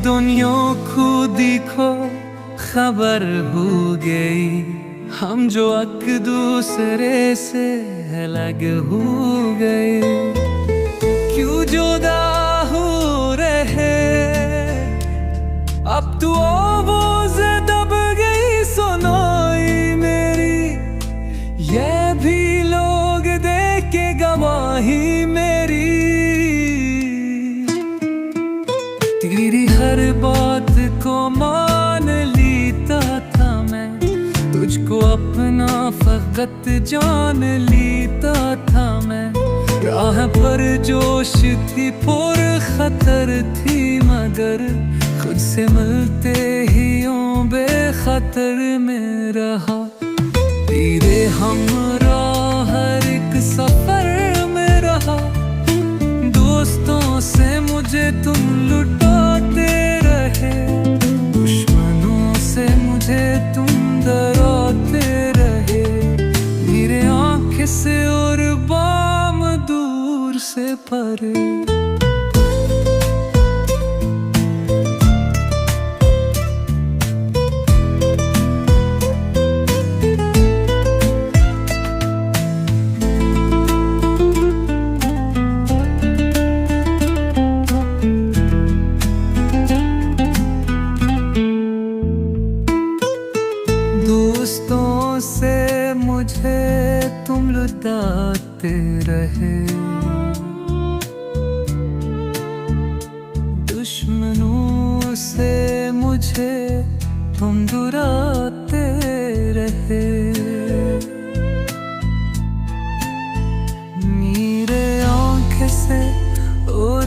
दुनिया खुद को खबर हो गई, हम जो एक दूसरे से अलग हो गए। क्यों जुदा हो रहे अब तो आवाज़ दब गई सुनाई मेरी, ये भी लोग देख के गवाही मेरी। तेरी हर बात को मान लेता था मैं, तुझको अपना फकत जान लेता था मैं। राह पर जोश थी पुर खतर थी, मगर खुद से मिलते ही यूं बेखतर में रहा। तेरे हमराह हर एक सफर में रहा, दोस्तों से मुझे तुम लुटाते रहे, दुश्मनों से मुझे तुम डराते रहे। मेरे आँख से और बाम दूर से परे। दोस्तों से मुझे तुम लुटाते रहे, दुश्मनों से मुझे तुम डराते रहे। मेरे आँख से और